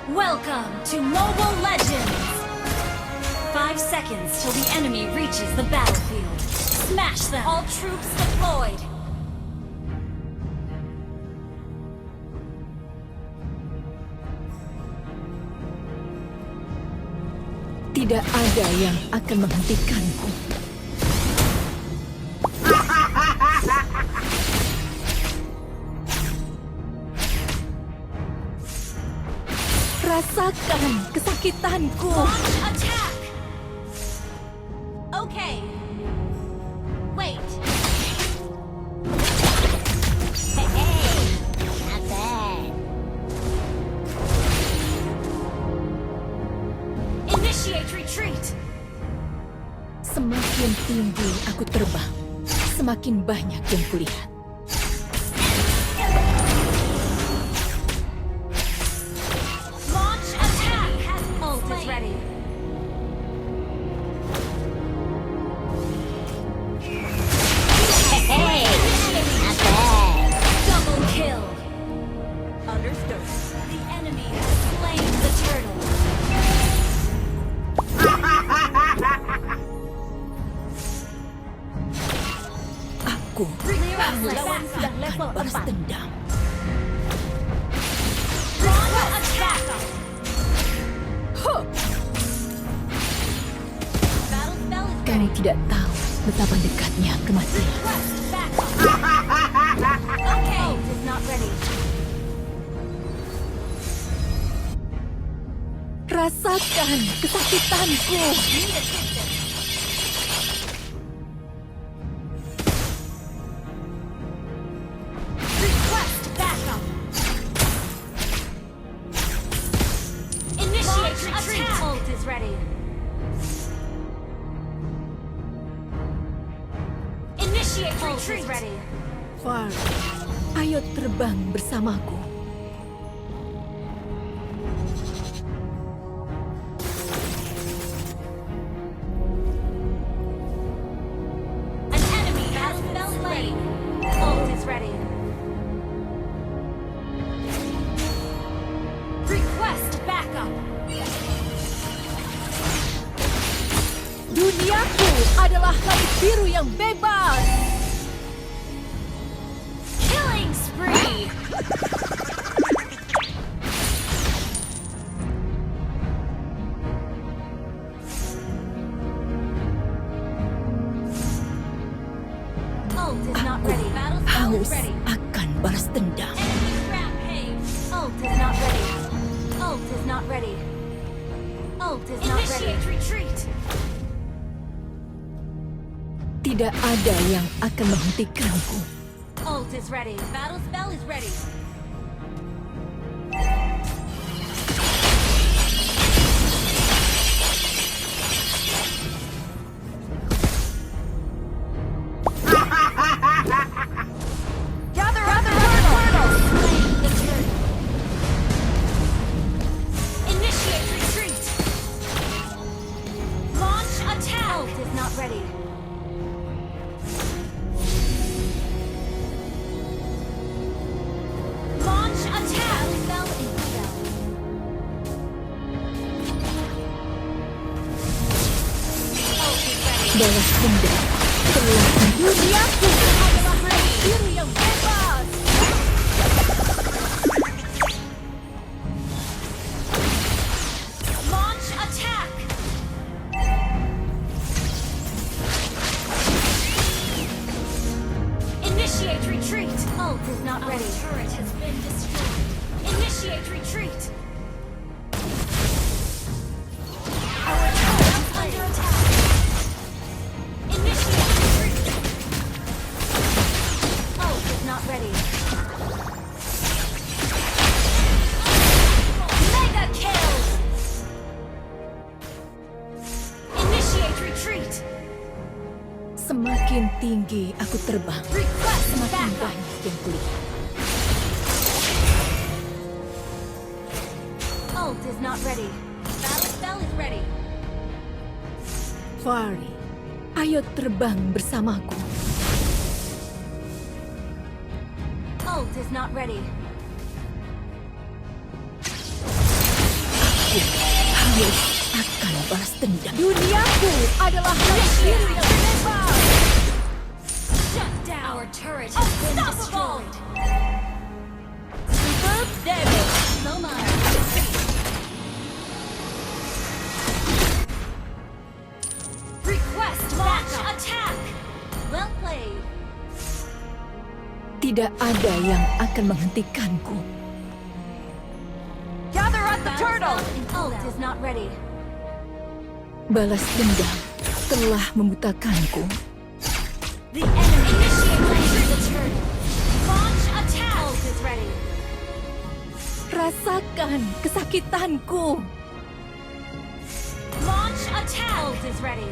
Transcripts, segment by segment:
Welcome to Mobile Legends! 5 seconds till the enemy reaches the battlefield. Smash them! All troops deployed! Tidak ada yang akan menghentikanku. Rasakan kesakitanku. Launch attack! Okay. Wait. Hey, not bad. Initiate retreat. Semakin tinggi aku terbang, semakin banyak yang kulihat. Launch attack! Ult is ready. Hey, not bad. Double kill. Understood. The enemy has slain the turtle. Aku Lawan sudah level 4. Dendam. Launch attack! Battle spell is Kamu tidak tahu betapa dekatnya kematian. request backup. Okay. Ult is not ready. Rasakan kesakitanku. Need assistance. Request backup. Initiate retreat. Ult is ready. Initiate retreat. Ready. Far, ayo terbang bersamaku. An enemy has been slain. Ult is ready. Request backup. Duniaku adalah langit biru yang bebas. Killing spree. Ult is not Aku ready. Battle spell is haus ready. akan balas dendam. Enemy rampage. Ult is not ready. Ult is not ready. Ult is not ready. Initiate retreat. Tidak ada yang akan menghentikanku. Ult is ready. Battle spell is ready. Gather the turtle. Slay the turtle. Initiate retreat. Launch attack. Ult is not ready. Launch attack. Spell in spell. Ult is ready. Balas dendam telah duniaku adalah langit biru yang bebas. Launch attack. Initiate retreat. Ult is not ready. Our turret has been destroyed. Initiate retreat. Our turret is under attack. Initiate retreat. Ult is not ready. Mega kill. Initiate retreat. Semakin tinggi aku terbang, Request semakin backup. banyak yang kulihat. Ult is not ready. Battle spell is ready. Fari, ayo terbang bersamaku. Ult is not ready. haus akan balas dendam. Duniaku adalah langit biru yang bebas. Shut down. Our turret has been destroyed. Superb damage. No mind. Request launch attack. Well played. Tidak ada yang akan menghentikanku. Gather at the turtle. Ult is not ready. Balas dendam telah membutakanku. The enemy initiate the turtle. Launch attack. Ult is ready. Rasakan kesakitanku. Launch attack. Ult is ready.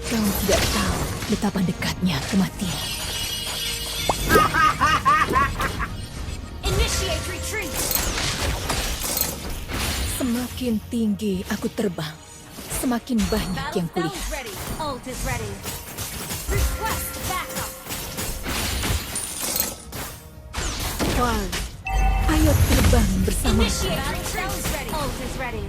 Kau tidak tahu betapa dekatnya kematian. Initiate retreat. Semakin tinggi aku terbang, semakin banyak yang Battle kulihat. spells ready. Ult is ready. Request backup. Wal, ayo terbang bersama. Initiate retreat. Ready. Ult is ready.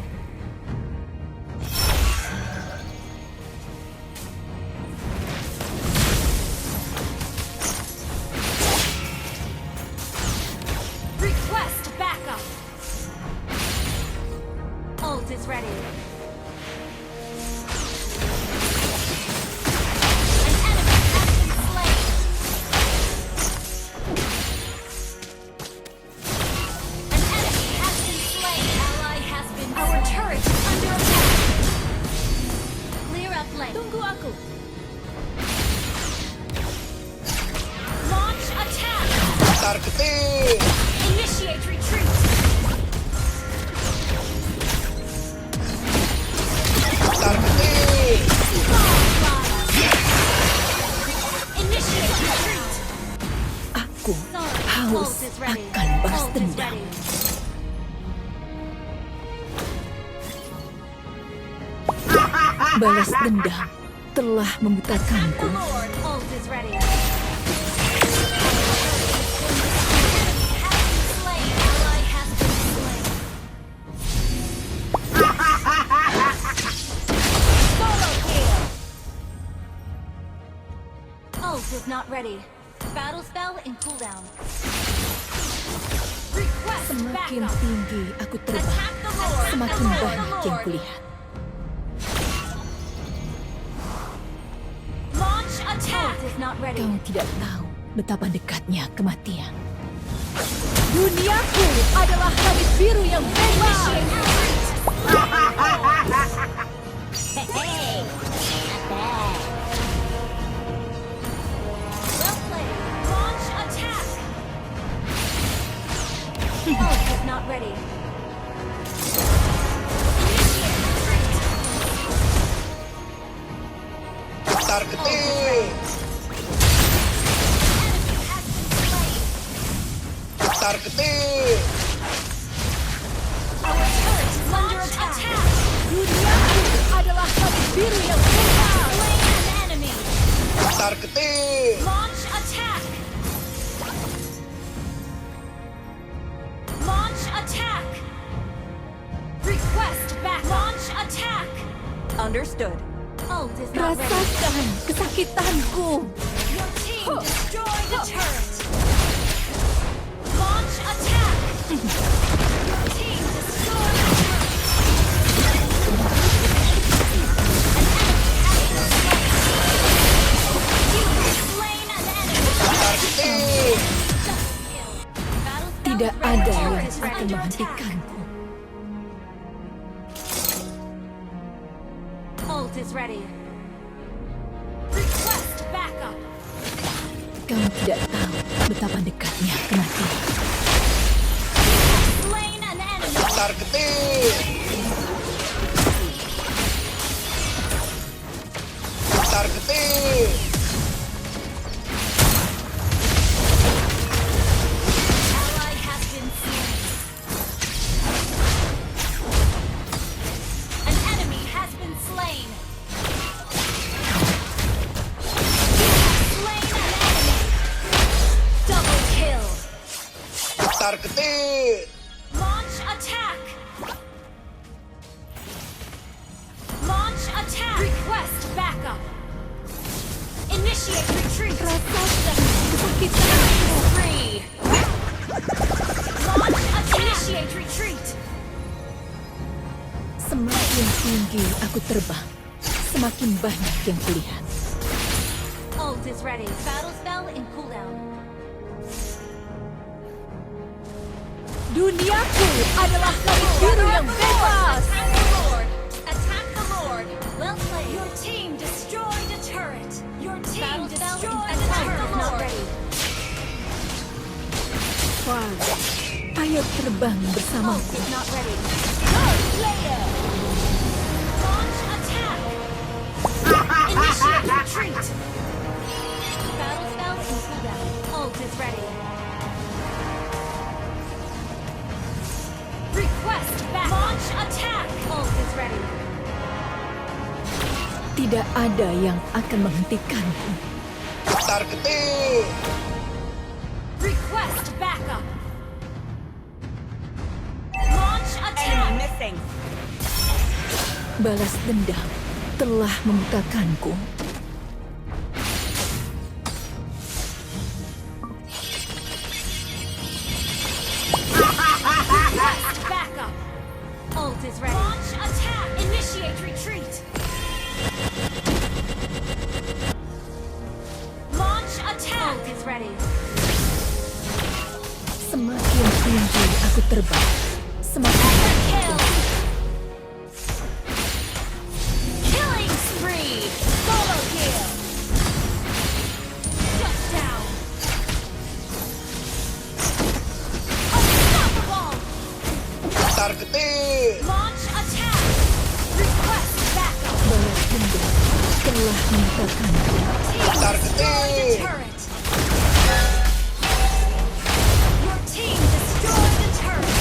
Request backup. Ult is ready. An enemy has been slain. An enemy has been slain. Ally has been slain. Our turret is under attack. Clear up lane. Tunggu aku. Launch attack. Targeting! Initiate retreat. Targeting! Initiate retreat. Aku Sorry. haus Ult is ready. akan balas Ult is dendam. ready. Balas dendam telah membutakanku. Lord, ult is ready. Slain. Ally has been slain. Solo kill. Ult is not ready. Battle spell in cooldown. Request Semakin backup. tinggi aku terbang, Attack the Lord. semakin Attack the banyak yang Lord. kulihat. Launch attack. Ult is not ready. Kau tidak tahu betapa dekatnya kematian. Duniaku adalah langit biru yang bebas. Well played. Launch attack. Ult is not ready. Initiate retreat. Targeting! Enemy has been slain. Targeting! Our turret is under attack. Duniaku adalah langit biru yang bebas. Slain an enemy. Targeting! Launch attack. Launch attack. Request back. Launch attack. Understood. Ult is not ready. Rasakan kesakitanku. Your team destroyed the turret. Launch attack. Your team destroyed the turret. You have slain an enemy. Targeting! Battle spell Tidak is ready. ada Turret yang is akan ready. menghentikanku. Ult is ready. Request backup. Kau tidak tahu betapa dekatnya kematian. Slain an enemy. Targeting! Targeting! Ally has been slain. An enemy has been slain. Slain an enemy. Double kill. Targeting! Launch attack. attack. Request backup. Initiate retreat. Rasakan kesakitanku. Free. Launch attack. Initiate retreat. Semakin tinggi aku terbang, semakin banyak yang kulihat. Ult is ready. Battle spell in cooldown. Duniaku adalah langit biru yang bebas. Attack the Lord. Attack the Lord. Well played. Your team destroyed a turret. Your team destroyed a turret. Not ready. Wah, ayo terbang Ult bersamaku. is not ready. Launch attack. Initiate retreat. Battle spell in cooldown. Ult is ready. Request back. Launch attack. Ult is ready. Tidak ada yang akan menghentikanku. Tar ketir. Request backup. Launch attack. Balas dendam telah membutakanku. Request backup. Ult is ready. Launch attack. Initiate retreat. Launch attack. Ult is ready. Semakin tinggi aku terbang, semakin Kill. Killing spree. Solo kill. Shut down. Unstoppable. Tar ketir. Launch attack. Request backup. balas dendam telah membutakanku. Team Tar destroyed a ketir. turret. Your team destroyed a turret.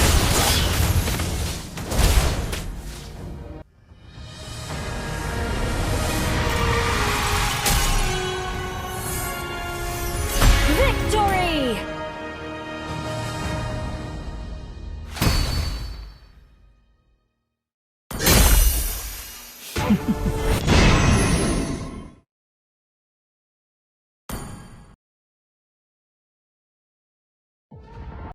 Victory!